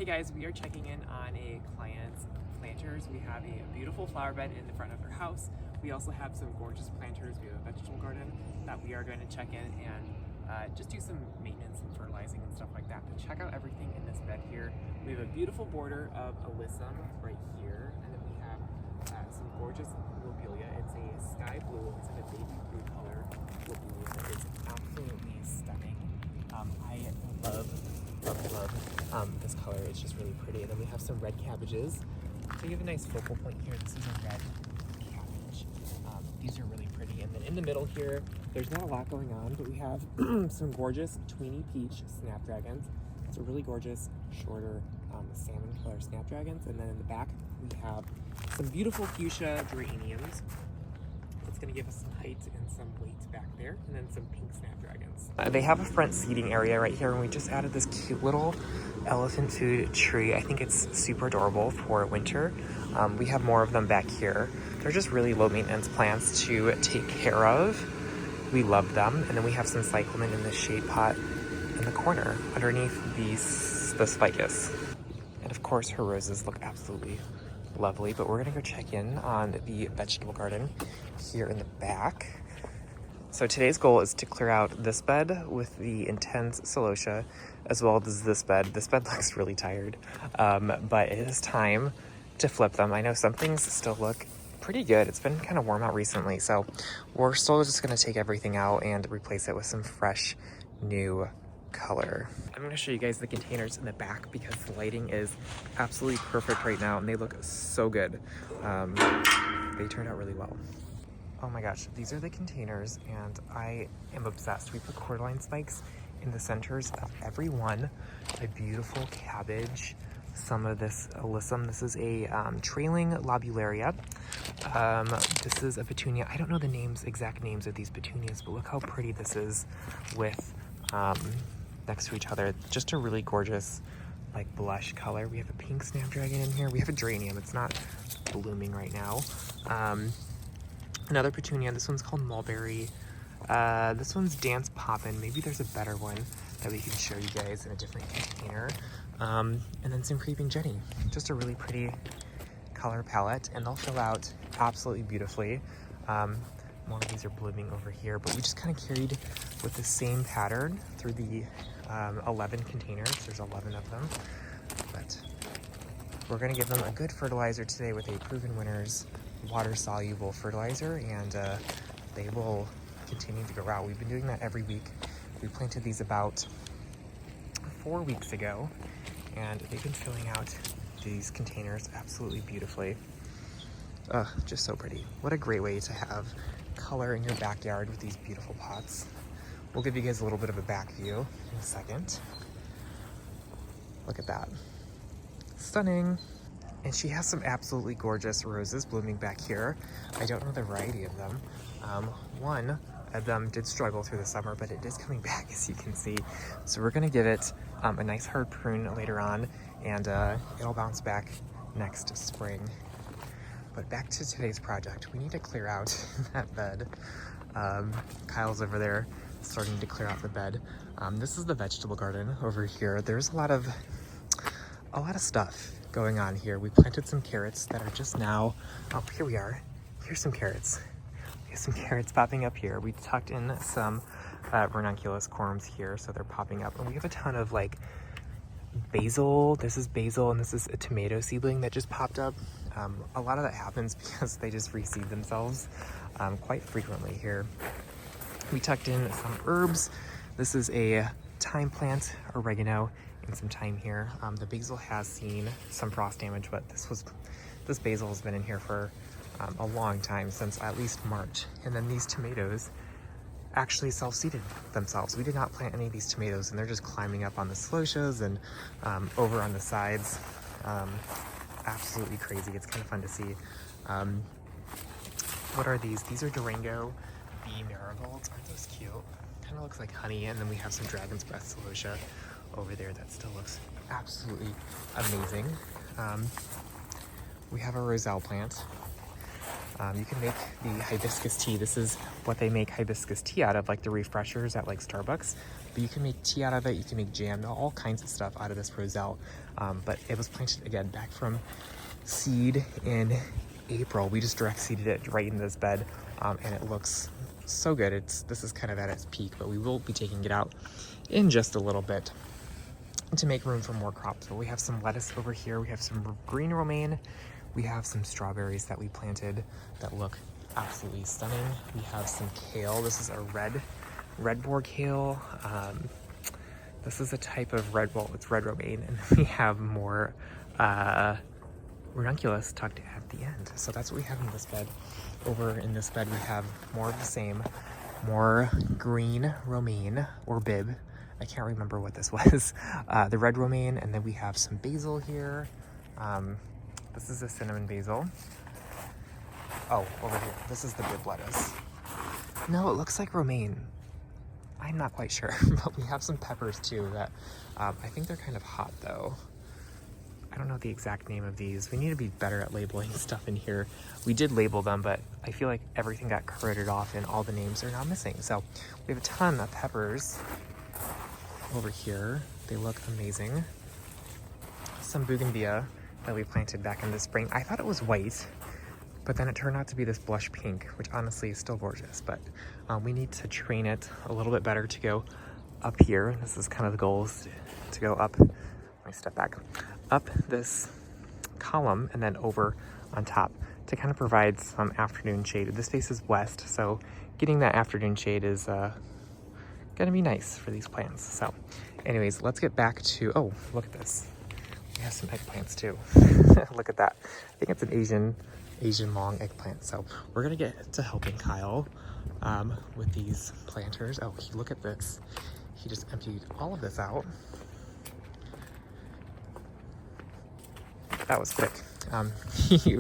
Hey guys, we are checking in on a client's planters. We have a beautiful flower bed in the front of her house. We also have some gorgeous planters. We have a vegetable garden that we are going to check in and just do some maintenance and fertilizing and stuff like that. To check out everything in this bed here, we have a beautiful border of alyssum right here, and then we have some gorgeous lobelia. It's a sky blue, it's in a baby blue color lobelia. It's absolutely stunning. I love this color. It's just really pretty. And then we have some red cabbages. So you have a nice focal point here. This is a red cabbage. These are really pretty. And then in the middle here, there's not a lot going on, but we have some gorgeous Tweeny Peach snapdragons. It's a really gorgeous, shorter salmon color snapdragons. And then in the back, we have some beautiful fuchsia geraniums. It's going to give us some height and some weight back there, and then some pink snapdragons. They have a front seating area right here, and we just added this cute little elephant food tree. I think it's super adorable for winter. We have more of them back here. They're just really low maintenance plants to take care of. We love them. And then we have some cyclamen in the shade pot in the corner underneath the ficus. And of course, her roses look absolutely lovely, but we're gonna go check in on the vegetable garden here in the back. So today's goal is to clear out this bed with the intense celosia, as well as this bed. This bed looks really tired, but it is time to flip them. I know some things still look pretty good. It's been kind of warm out recently, so we're still just gonna take everything out and replace it with some fresh new color. I'm going to show you guys the containers in the back because the lighting is absolutely perfect right now and they look so good. They turned out really well. Oh my gosh, these are the containers and I am obsessed. We put cordyline spikes in the centers of every one. A beautiful cabbage, some of this alyssum. This is a trailing lobularia. This is a petunia. I don't know the exact names of these petunias, but look how pretty this is with next to each other. Just a really gorgeous like blush color. We have a pink snapdragon in here. We have a geranium. It's not blooming right now. Another petunia. This one's called mulberry. This one's dance poppin'. Maybe there's a better one that we can show you guys in a different container. And then some creeping Jenny. Just a really pretty color palette, and they'll fill out absolutely beautifully. More of these are blooming over here, but we just kind of carried with the same pattern through the 11 containers. There's 11 of them, but we're going to give them a good fertilizer today with a Proven Winners water-soluble fertilizer, and they will continue to grow out. We've been doing that every week. We planted these about 4 weeks ago, and they've been filling out these containers absolutely beautifully. Just so pretty. What a great way to have color in your backyard with these beautiful pots. We'll give you guys a little bit of a back view in a second. Look at that. Stunning. And she has some absolutely gorgeous roses blooming back here. I don't know the variety of them. One of them did struggle through the summer, but it is coming back, as you can see. So we're gonna give it a nice hard prune later on, and it'll bounce back next spring. But back to today's project. We need to clear out that bed. Kyle's over there starting to clear out the bed. This is the vegetable garden over here. There's a lot of stuff going on here. We planted some carrots that are just now, oh, here we are. Here's some carrots. We have some carrots popping up here. We tucked in some ranunculus corms here, so they're popping up. And we have a ton of like basil. This is basil, and this is a tomato seedling that just popped up. A lot of that happens because they just reseed themselves quite frequently here. We tucked in some herbs. This is a thyme plant, oregano, and some thyme here. The basil has seen some frost damage, but this basil has been in here for a long time, since at least March. And then these tomatoes actually self-seeded themselves. We did not plant any of these tomatoes, and they're just climbing up on the celosias and over on the sides. Absolutely crazy. It's kind of fun to see. What are these? These are Durango bee marigolds. Aren't those cute? Kind of looks like honey. And then we have some dragon's breath celosia over there that still looks absolutely amazing. We have a roselle plant. You can make the hibiscus tea. This is what they make hibiscus tea out of, like the refreshers at like Starbucks. But you can make tea out of it, you can make jam, all kinds of stuff out of this roselle. But it was planted again back from seed in April. We just direct seeded it right in this bed, and it looks so good. This is kind of at its peak, but we will be taking it out in just a little bit to make room for more crops. But we have some lettuce over here, we have some green romaine, we have some strawberries that we planted that look absolutely stunning. We have some kale. This is a red boar kale. This is a type of it's red romaine, and we have more ranunculus tucked at the end. So that's what we have in this bed. Over in this bed we have more of the same, more green romaine or bib. I can't remember what this was. The red romaine, and then we have some basil here. This is a cinnamon basil. Oh, over here, this is the bib lettuce. No, it looks like romaine. I'm not quite sure, but we have some peppers too that I think they're kind of hot though. I don't know the exact name of these. We need to be better at labeling stuff in here. We did label them, but I feel like everything got crittered off and all the names are now missing. So we have a ton of peppers over here. They look amazing. Some bougainvillea that we planted back in the spring. I thought it was white, but then it turned out to be this blush pink, which honestly is still gorgeous, but we need to train it a little bit better to go up here. This is kind of the goal, is to go up, let me step back, up this column and then over on top to kind of provide some afternoon shade. This faces west, so getting that afternoon shade is gonna be nice for these plants. So anyways, let's get back to, oh, look at this. We have some eggplants too. Look at that. I think it's an Asian long eggplant. So we're gonna get to helping Kyle with these planters. Oh, look at this. He just emptied all of this out. That was quick.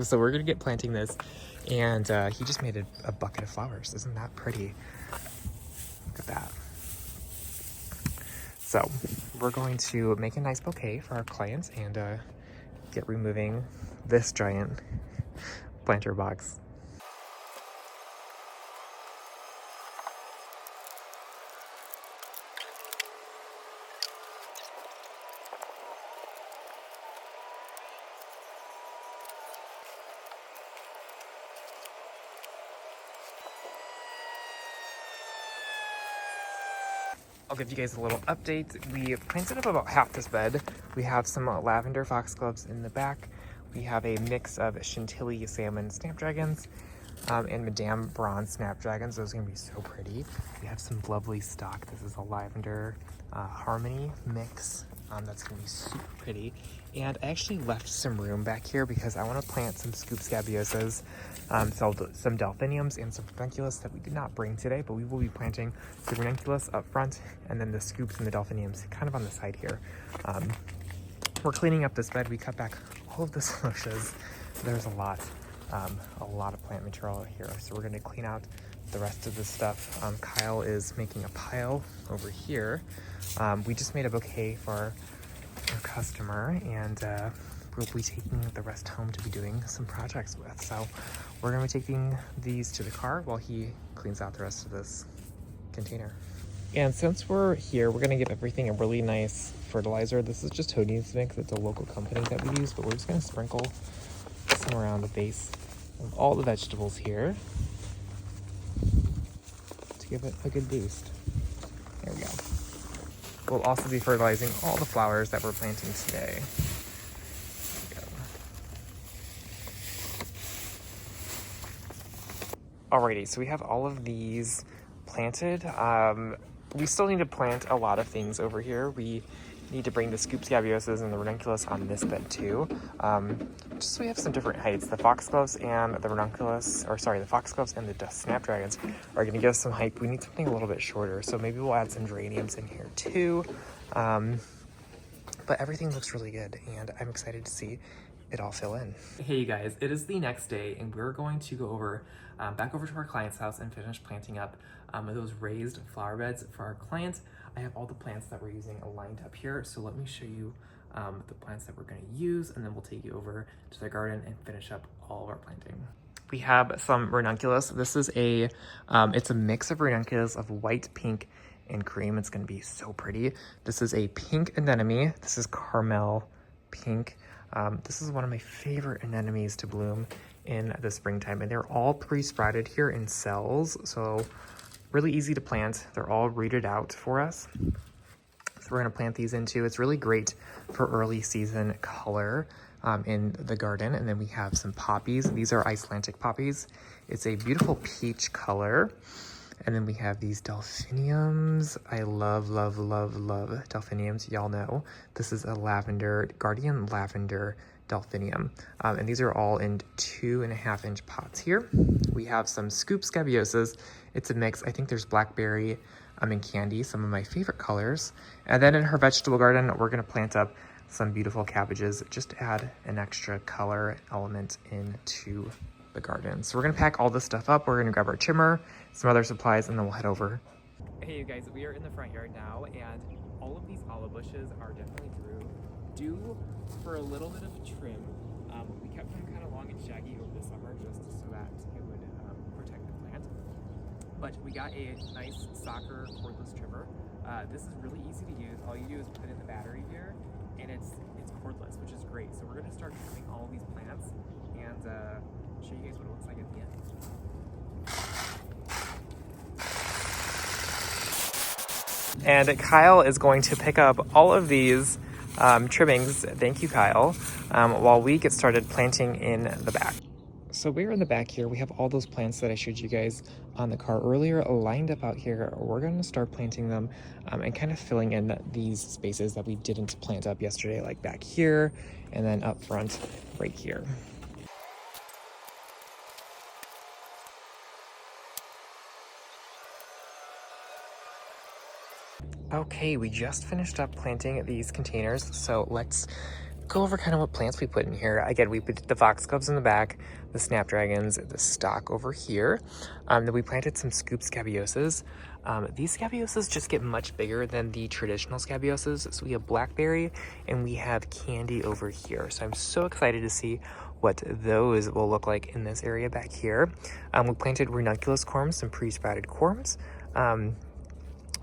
So we're gonna get planting this, and he just made a bucket of flowers. Isn't that pretty? Look at that. So we're going to make a nice bouquet for our clients and get removing this giant planter box. I'll give you guys a little update. We planted up about half this bed. We have some lavender foxgloves in the back. We have a mix of Chantilly salmon snapdragons and Madame bronze snapdragons. Those are gonna be so pretty. We have some lovely stock. This is a lavender harmony mix. That's gonna be super pretty. And I actually left some room back here because I want to plant some scoop scabiosas, some delphiniums, and some ranunculus that we did not bring today, but we will be planting the ranunculus up front and then the scoops and the delphiniums kind of on the side here. We're cleaning up this bed. We cut back all of the slushes. There's a lot of plant material here, so we're going to clean out the rest of this stuff. Kyle is making a pile over here. We just made a bouquet for our customer, and we'll be taking the rest home to be doing some projects with. So we're going to be taking these to the car while he cleans out the rest of this container. And since we're here, we're going to give everything a really nice fertilizer. This is just Tony's Mix. It's a local company that we use, but we're just going to sprinkle some around the base of all the vegetables here to give it a good boost. There we go. We'll also be fertilizing all the flowers that we're planting today. There we go. Alrighty, so we have all of these planted. We still need to plant a lot of things over here. We need to bring the scoop scabiosas and the ranunculus on this bed too. Just so we have some different heights. The foxgloves and the ranunculus, or sorry, the foxgloves and the snapdragons are gonna give us some height. We need something a little bit shorter, so maybe we'll add some geraniums in here too. But everything looks really good, and I'm excited to see it all fill in. Hey you guys, it is the next day, and we're going to go over back over to our client's house and finish planting up those raised flower beds for our clients. I have all the plants that we're using aligned up here, so let me show you the plants that we're going to use, and then we'll take you over to the garden and finish up all of our planting. We have some ranunculus. This is it's a mix of ranunculus of white, pink, and cream. It's gonna be so pretty. This is a pink anemone. This is Carmel pink. This is one of my favorite anemones to bloom in the springtime, and they're all pre-sprouted here in cells, so really easy to plant. They're all rooted out for us. So we're gonna plant these into, it's really great for early season color in the garden. And then we have some poppies. These are Icelandic poppies. It's a beautiful peach color. And then we have these delphiniums. I love, love, love, love delphiniums. Y'all know this is a lavender, Guardian Lavender delphinium. And these are all in 2.5-inch pots here. We have some scoop scabiosas. It's a mix. I think there's blackberry and candy, some of my favorite colors. And then in her vegetable garden, we're gonna plant up some beautiful cabbages just to add an extra color element into the garden. So we're gonna pack all this stuff up. We're gonna grab our trimmer, some other supplies, and then we'll head over. Hey you guys, we are in the front yard now, and all of these olive bushes are definitely due for a little bit of trim. We kept them kind of long and shaggy over the summer just so that it would protect the plant. But we got a nice soccer cordless trimmer. This is really easy to use. All you do is put in the battery here, and it's cordless, which is great. So we're gonna start trimming all of these plants and show you guys what it looks like at the end. And Kyle is going to pick up all of these trimmings, thank you Kyle, while we get started planting in the back. So we're in the back here. We have all those plants that I showed you guys on the car earlier lined up out here. We're going to start planting them and kind of filling in these spaces that we didn't plant up yesterday, like back here and then up front right here. Okay, we just finished up planting these containers, so let's go over kind of what plants we put in here. Again, we put the foxgloves in the back, the snapdragons, the stock over here. Then we planted some scoop scabiosas. These scabiosas just get much bigger than the traditional scabiosas. So we have blackberry and we have candy over here. So I'm so excited to see what those will look like in this area back here. We planted ranunculus corms, some pre-sprouted corms.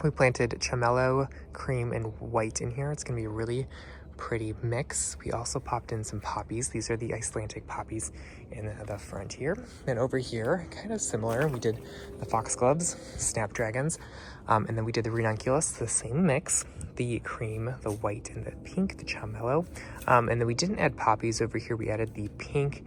We planted chamello, cream, and white in here. It's gonna be a really pretty mix. We also popped in some poppies. These are the Icelandic poppies in the front here. And over here, kind of similar, we did the foxgloves, snapdragons, and then we did the ranunculus, the same mix, the cream, the white, and the pink, the chamello. And then we didn't add poppies over here. We added the pink,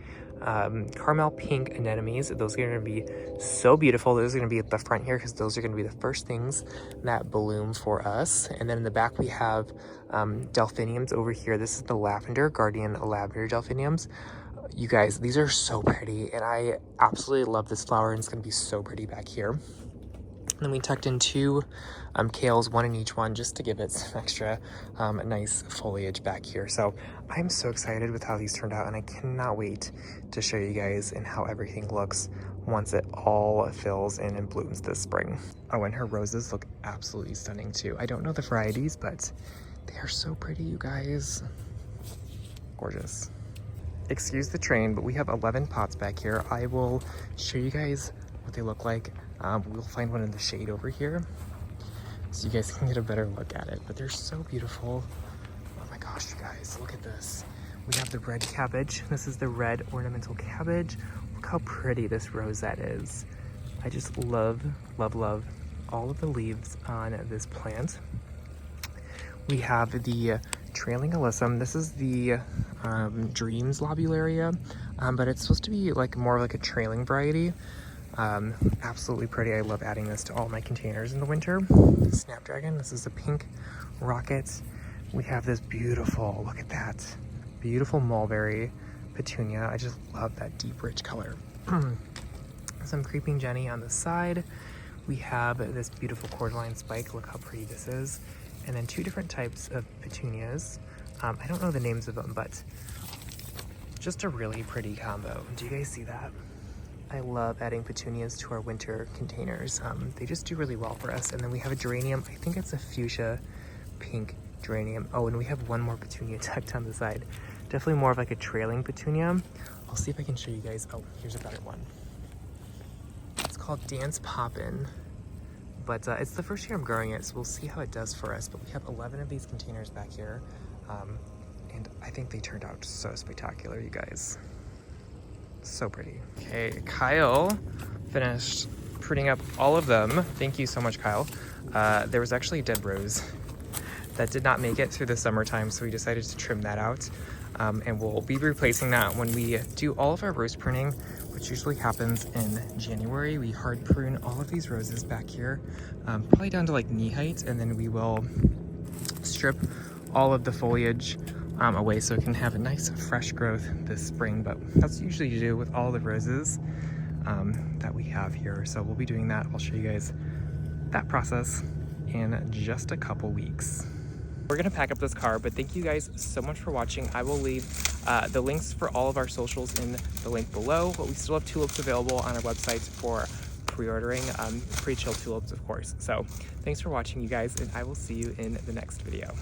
Carmel pink anemones. Those are going to be so beautiful. Those are going to be at the front here because those are going to be the first things that bloom for us. And then in the back we have delphiniums over here. This is the lavender, Guardian Lavender delphiniums. You guys, these are so pretty, and I absolutely love this flower, and it's going to be so pretty back here. And then we tucked in two kales, one in each one, just to give it some extra nice foliage back here. So I'm so excited with how these turned out, and I cannot wait to show you guys and how everything looks once it all fills in and blooms this spring. Oh, and her roses look absolutely stunning too. I don't know the varieties, but they are so pretty, you guys. Gorgeous. Excuse the train, but we have 11 pots back here. I will show you guys what they look like. We'll find one in the shade over here so you guys can get a better look at it, but they're so beautiful. Oh my gosh, you guys, look at this. We have the red cabbage. This is the red ornamental cabbage. Look how pretty this rosette is. I just love, love, love all of the leaves on this plant. We have the trailing alyssum. This is the Dreams lobularia, but it's supposed to be like more like a trailing variety. Absolutely pretty. I love adding this to all my containers in the winter. Snapdragon, this is a pink rocket. We have this beautiful, look at that, beautiful mulberry petunia. I just love that deep, rich color. Some creeping Jenny on the side. We have this beautiful cordyline spike. Look how pretty this is. And then two different types of petunias. I don't know the names of them, but just a really pretty combo. Do you guys see that? I love adding petunias to our winter containers. They just do really well for us. And then we have a geranium. I think it's a fuchsia pink geranium. Oh, and we have one more petunia tucked on the side. Definitely more of like a trailing petunia. I'll see if I can show you guys. Oh, here's a better one. It's called Dance Poppin', but it's the first year I'm growing it, so we'll see how it does for us. But we have 11 of these containers back here, and I think they turned out so spectacular, you guys. So pretty. Okay, Kyle finished pruning up all of them. Thank you so much, Kyle. There was actually a dead rose that did not make it through the summertime, so we decided to trim that out. And we'll be replacing that when we do all of our rose pruning, which usually happens in January. We hard prune all of these roses back here, probably down to like knee height, and then we will strip all of the foliage away so it can have a nice fresh growth this spring. But that's usually to do with all the roses that we have here. So we'll be doing that. I'll show you guys that process in just a couple weeks. We're gonna pack up this car, but thank you guys so much for watching. I will leave the links for all of our socials in the link below, but we still have tulips available on our website for pre-ordering, pre-chilled tulips, of course. So thanks for watching, you guys, and I will see you in the next video.